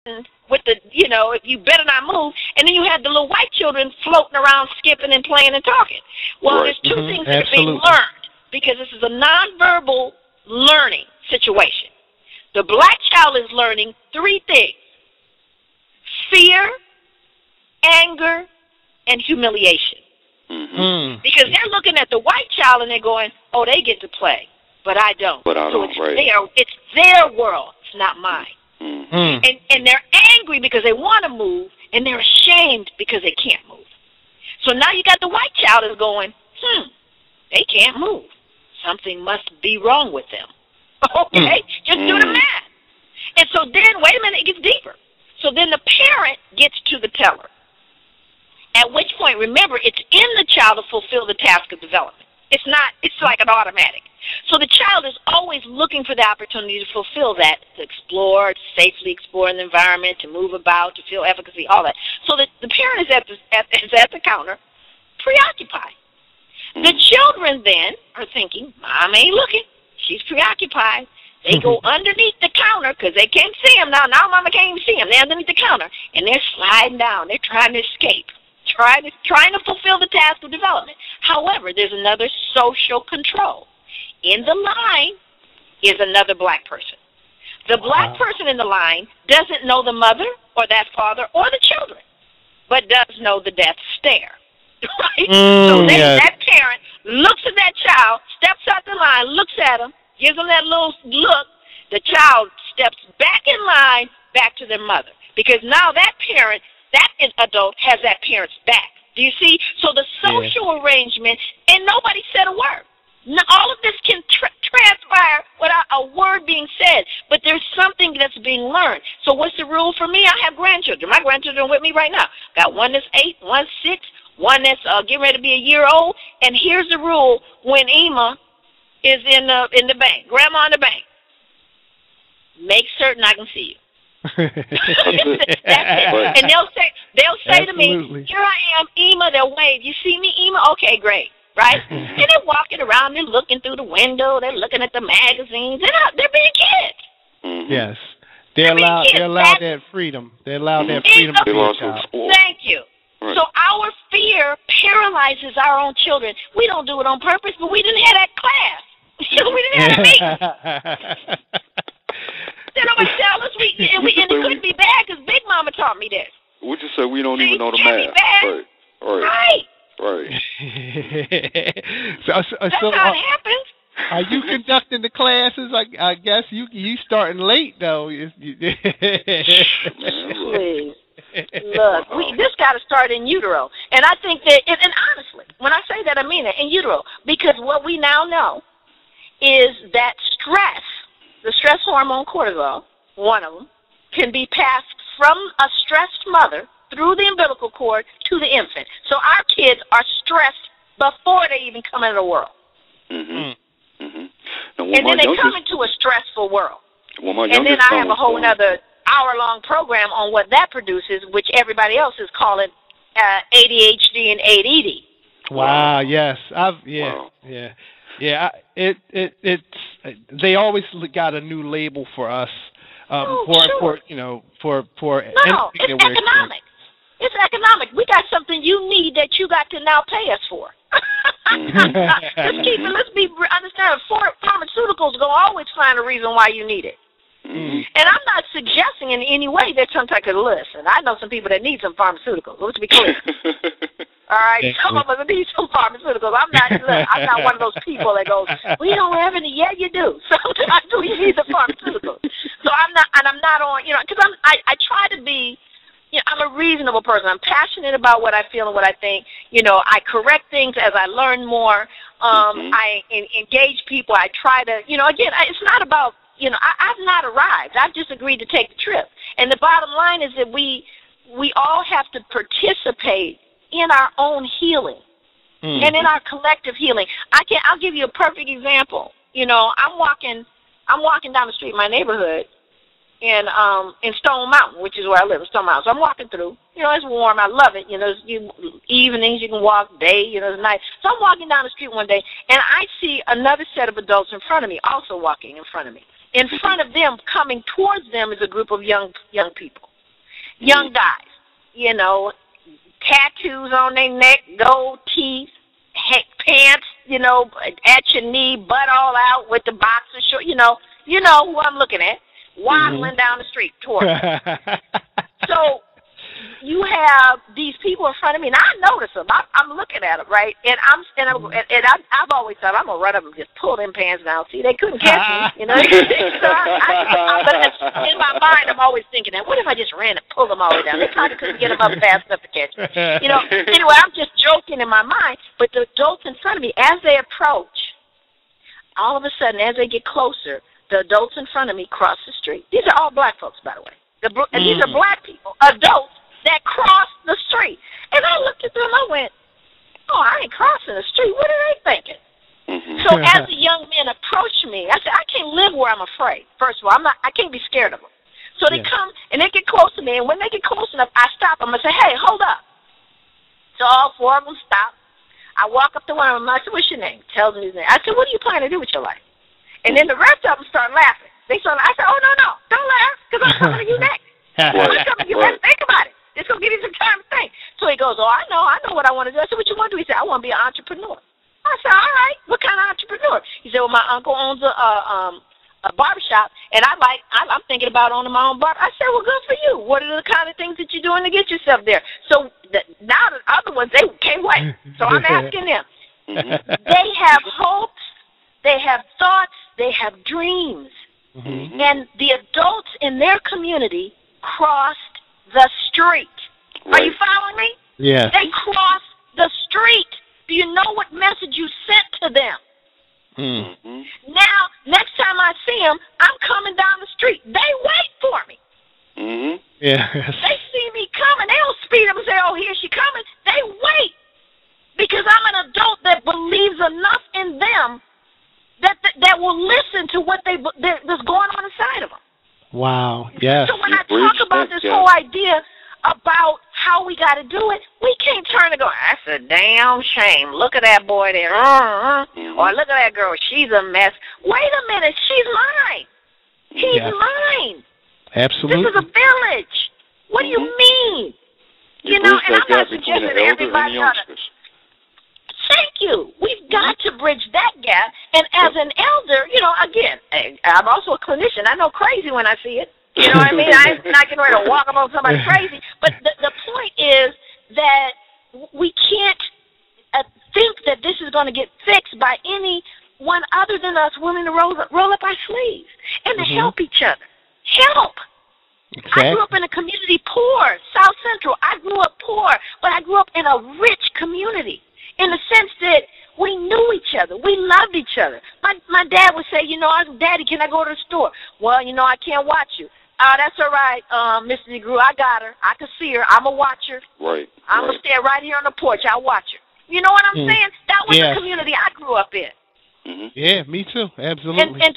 with the, if you better not move, and then you had the little white children floating around, skipping and playing and talking. Well, there's two things that are being learned, because this is a nonverbal learning situation. The black child is learning three things: fear, anger, and humiliation. Because they're looking at the white child and they're going, oh, they get to play, but I don't. So it's their world, it's not mine. And they're angry because they want to move, and they're ashamed because they can't move. So now you got the white child is going, they can't move. Something must be wrong with them. Okay, just do the math. And so then, wait a minute, it gets deeper. So then the parent gets to the teller. At which point, remember, it's in the child to fulfill the task of development. It's not, it's like an automatic. So the child is always looking for the opportunity to fulfill that, to explore, to safely explore in the environment, to move about, to feel efficacy, all that. So the parent is at the counter, preoccupied. The children then are thinking, Mom ain't looking. She's preoccupied. They go underneath the counter because they can't see him now. Now Mama can't even see him. They're underneath the counter, and they're sliding down. They're trying to escape. Trying to fulfill the task of development. However, there's another social control. In the line is another black person. The black person in the line doesn't know the mother or that father or the children, but does know the death stare. Right? So that parent looks at that child, steps out the line, looks at him, gives him that little look. The child steps back in line, back to their mother. Because now that parent, that adult has that parent's back. Do you see? So the social arrangement, and nobody said a word. Now, all of this can transpire without a word being said, but there's something that's being learned. So what's the rule for me? I have grandchildren. My grandchildren are with me right now. Got one that's 8, one 6, one that's getting ready to be a year old. And here's the rule when Ema is in the bank, Grandma in the bank. Make certain I can see you. That's it. And they'll say to me, here I am, Ema. They'll wave. You see me, Ema? Okay, great. Right? And they're walking around. They're looking through the window. They're looking at the magazines. They're being kids. Yes. They're allowed that freedom. They're allowed that freedom to be a child. Thank you. Right. So our fear paralyzes our own children. We don't do it on purpose, but we didn't have that class. We didn't have that meeting. They don't tell us and it couldn't be bad because Big Mama taught me this. We just said we don't even know the math. Right. That's how it happens. Are you conducting the classes? I guess you starting late though. Please. Look, this got to start in utero. And I think that, and honestly, when I say that, I mean it, in utero. Because what we now know is that stress, the stress hormone cortisol, one of them, can be passed from a stressed mother through the umbilical cord to the infant. So our kids are stressed before they even come into the world. And then they come into a stressful world. And then I have a whole other hour-long program on what that produces, which everybody else is calling ADHD and ADD. Wow, yes. It's they always got a new label for us. For it's economic. It's economic. We got something you need that you got to now pay us for. Let's understand. Pharmaceuticals gonna always find a reason why you need it. And I'm not suggesting in any way that some type of listen. I know some people that need some pharmaceuticals. Let's be clear. All right, some of us need some pharmaceuticals. I'm not one of those people that goes, we don't have any. Yeah, you do. Sometimes we need the pharmaceuticals. So I'm not on, because I try to be. I'm a reasonable person. I'm passionate about what I feel and what I think. I correct things as I learn more. I engage people. I try to, again, it's not about, I've not arrived. I've just agreed to take the trip. And the bottom line is that we all have to participate in our own healing and in our collective healing. I'll give you a perfect example. I'm walking down the street in my neighborhood in Stone Mountain, which is where I live, in Stone Mountain. So I'm walking through. It's warm. I love it. Evenings you can walk, day, it's nice. So I'm walking down the street one day, and I see another set of adults in front of me, also walking in front of me. In front of them, coming towards them, is a group of young people. young guys, you know, tattoos on their neck, gold teeth, pants, you know, at your knee, butt all out with the boxer short, you know who I'm looking at, waddling down the street toward me. So you have these people in front of me, and I notice them. I'm looking at them, right? And I've always thought I'm gonna run up and just pull them pants down. See, they couldn't catch me, you know. So but in my mind, I'm always thinking that. What if I just ran and pulled them all the way down? They probably couldn't get them up fast enough to catch me, you know. Anyway, I'm just joking in my mind. But the adults in front of me, as they approach, all of a sudden, as they get closer, the adults in front of me cross the street. These are all black folks, by the way. And these are black people, adults, that crossed the street. And I looked at them, I went, oh, I ain't crossing the street. What are they thinking? So as the young men approached me, I said, I can't live where I'm afraid. First of all, I can't be scared of them. So they come, and they get close to me, and when they get close enough, I stop them and say, hey, hold up. So all four of them stop. I walk up to one of them, I said, what's your name? Tells me his name. I said, what do you plan to do with your life? And then the rest of them start laughing. I said, oh, no, don't laugh, because I'm coming to you next. I'm coming to you next. Think about it. It's going to give you some time to think. So he goes, oh, I know what I want to do. I said, what you want to do? He said, I want to be an entrepreneur. I said, all right, what kind of entrepreneur? He said, well, my uncle owns a barbershop, and I'm thinking about owning my own barber. I said, well, good for you. What are the kind of things that you're doing to get yourself there? So now the other ones, they can't wait. So I'm asking them. They have hopes, they have thoughts, they have dreams. And the adults in their community crossed the street. Are you following me? Yes. They crossed the street. Do you know what message you sent to them? Now, next time I see them, I'm coming down the street. They wait for me. Yes. They see me coming. They don't speed up and say, oh, here she coming. They wait because I'm an adult that believes enough in them that will listen to what that's going on inside of them. Wow, yes. So when I talk about this whole idea about how we got to do it, we can't turn and go, that's a damn shame. Look at that boy there. Or look at that girl. She's a mess. Wait a minute. She's mine. He's mine. Absolutely. This is a village. What do you mean? You know, and I'm not suggesting everybody ought to. Thank you. We've got to bridge that gap. And as an elder, you know, again, I'm also a clinician. I know crazy when I see it. You know what I mean? I'm not getting ready to walk up on somebody crazy. But the point is that we can't think that this is going to get fixed by anyone other than us willing to roll up our sleeves and to help each other. Help. Exactly. I grew up in a community poor, South Central. I grew up poor, but I grew up in a rich community. In the sense that we knew each other. We loved each other. My dad would say, you know, Daddy, can I go to the store? Well, you know, I can't watch you. Oh, that's all right, Mr. DeGruy. I got her. I can see her. I'm a watcher. Right. I'm going to stand right here on the porch. I'll watch her. You know what I'm saying? That was the community I grew up in. Yeah, me too. Absolutely. And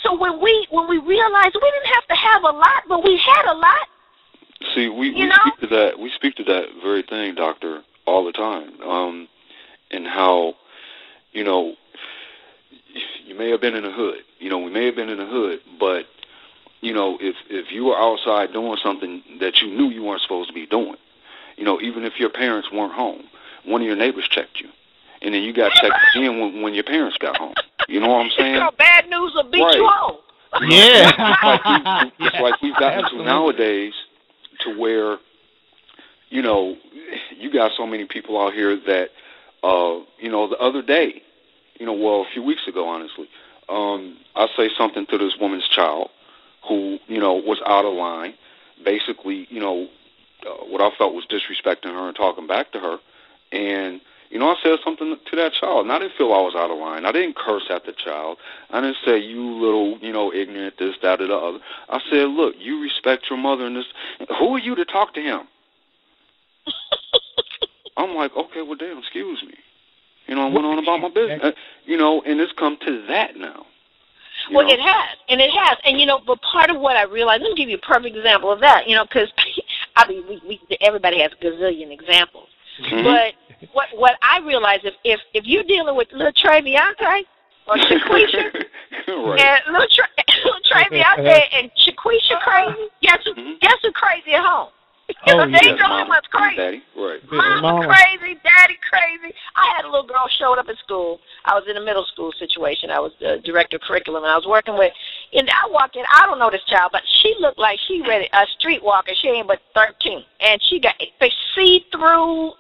so when we realized we didn't have to have a lot, but we had a lot. See, we speak to that. We speak to that very thing, Doctor, all the time. And how, you know, you may have been in the hood. You know, we may have been in the hood, but, you know, if you were outside doing something that you knew you weren't supposed to be doing, you know, even if your parents weren't home, one of your neighbors checked you, and then you got checked again when your parents got home. You know what I'm saying? So bad news will beat you home. Yeah. It's like we've gotten to nowadays to where, you know, you got so many people out here that, you know, the other day, you know, well, a few weeks ago, honestly, I say something to this woman's child who, you know, was out of line, basically, you know, what I felt was disrespecting her and talking back to her. And, you know, I said something to that child, and I didn't feel I was out of line. I didn't curse at the child. I didn't say, you little, you know, ignorant, this, that, or the other. I said, look, you respect your mother and this. Who are you to talk to him? I'm like, okay, well, damn, excuse me. You know, I went on about my business. You know, and it's come to that now. Well, it has. And, you know, but part of what I realized, let me give you a perfect example of that, you know, because, I mean, everybody has a gazillion examples. But what I realized, if you're dealing with little Traviante or Shaquisha, and little Traviante and Shaquisha crazy, guess who crazy at home? They ain't the only ones crazy. Daddy, right. Mama crazy, daddy crazy. I had a little girl showed up at school. I was in a middle school situation. I was the director of curriculum, and I was working with, and I walked in. I don't know this child, but she looked like she ready a streetwalker. She ain't but 13, and she got see-through,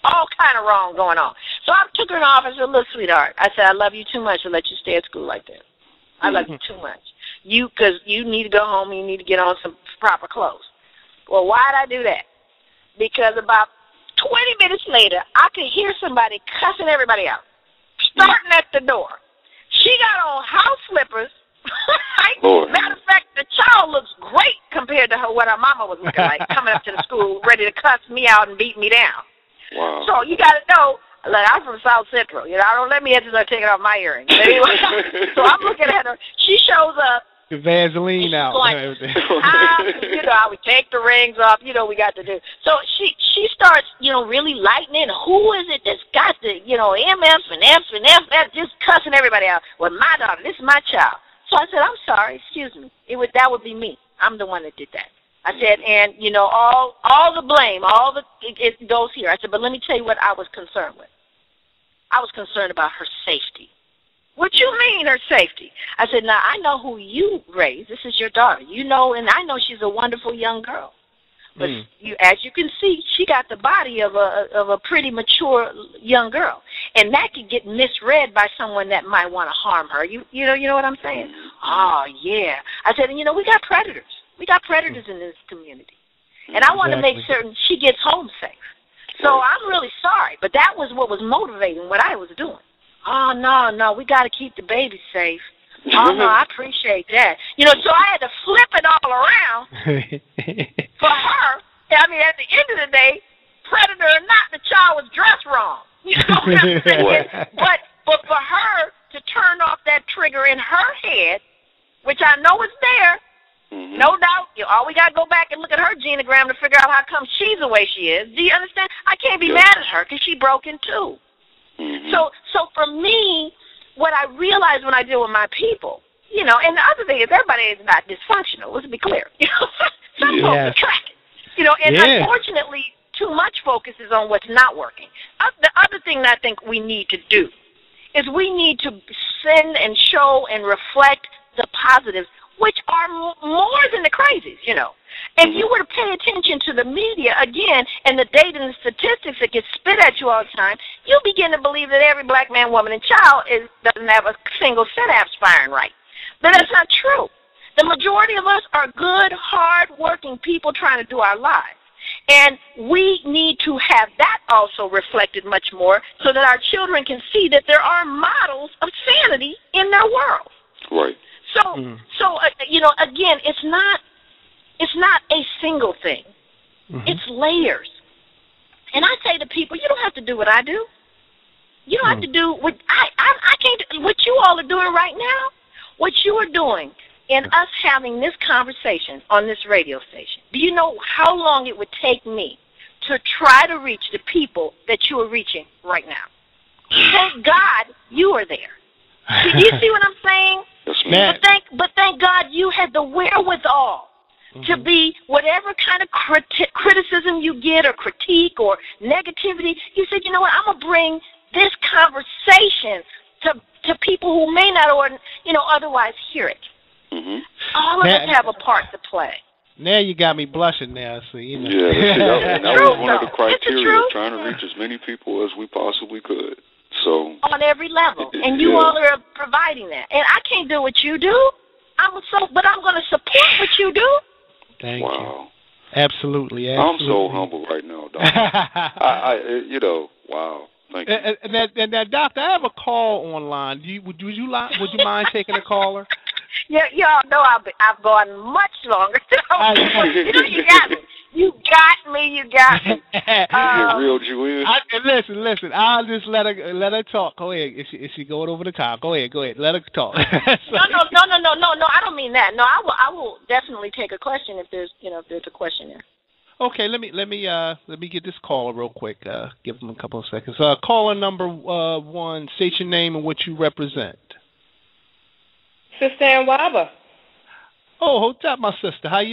all kind of wrong going on. So I took her in the office and said, look, sweetheart, I said, I love you too much to let you stay at school like that. I love you too much. Because you need to go home and you need to get on some proper clothes. Well, why'd I do that? Because about 20 minutes later, I could hear somebody cussing everybody out, starting at the door. She got on house slippers. Matter of fact, the child looks great compared to what her mama was looking like, coming up to the school ready to cuss me out and beat me down. Wow. So you got to know, like, I'm from South Central. I don't let me have to start taking off my earrings. Anyway, so I'm looking at her. She shows up. The Vaseline out. Going, I would take the rings off. We got to do. So she starts, really lightening. Who is it that's got the, MFs and Fs and F, just cussing everybody out? Well, my daughter, this is my child. So I said, I'm sorry, excuse me. That would be me. I'm the one that did that. I said, and, all the blame, it goes here. I said, but let me tell you what I was concerned with. I was concerned about her safety. What you mean, her safety? I said, now, I know who you raised. This is your daughter. And I know she's a wonderful young girl. But as you can see, she got the body of a pretty mature young girl. And that could get misread by someone that might want to harm her. You know what I'm saying? Oh, yeah. I said, we got predators. We got predators in this community. And I want to make certain she gets home safe. So I'm really sorry, but that was what was motivating what I was doing. Oh, no, we got to keep the baby safe. Oh, no, I appreciate that. So I had to flip it all around for her. I mean, at the end of the day, predator or not, the child was dressed wrong. You know what I'm saying? But for her to turn off that trigger in her head, which I know is there, no doubt, all we got to go back and look at her genogram to figure out how come she's the way she is. Do you understand? I can't be mad at her because she broken too. So for me, what I realize when I deal with my people, and the other thing is everybody is not dysfunctional. Let's be clear. Some folks are tracking. And unfortunately, too much focus is on what's not working. The other thing that I think we need to do is we need to send and show and reflect the positives, which are more than the crazies, If you were to pay attention to the media, again, and the data and the statistics that get spit at you all the time, you'll begin to believe that every black man, woman, and child doesn't have a single synapse firing right. But that's not true. The majority of us are good, hard-working people trying to do our lives. And we need to have that also reflected much more so that our children can see that there are models of sanity in their world. Right. So again, it's not a single thing. It's layers. And I say to people, you don't have to do what I do. You don't have to do what I can't. What you all are doing right now, what you are doing, and us having this conversation on this radio station. Do you know how long it would take me to try to reach the people that you are reaching right now? Thank God you are there. Do you see what I'm saying? But thank God you had the wherewithal to be whatever kind of criticism you get or critique or negativity. You said, you know what, I'm going to bring this conversation to people who may not otherwise hear it. All of us have a part to play. Now you got me blushing now. So, Yeah, that was one of the criteria, trying to reach as many people as we possibly could. So on every level, and you all are providing that. And I can't do what you do. But I'm going to support what you do. Thank you. Absolutely. I'm so humble right now, Doc. Wow. Thank you. And that, Doctor, I have a call online. Would you mind taking a caller? Yeah, y'all know I've gone much longer. You got me. You got me. Real Jewish. Listen. I'll just let her talk. Go ahead. Is she going over the top? Go ahead. Let her talk. No. I don't mean that. No, I will definitely take a question if there's a question there. Okay, let me get this caller real quick. Give them a couple of seconds. Caller number 1, state your name and what you represent. Sister Ann Waba. Oh, hold up, my sister. How you?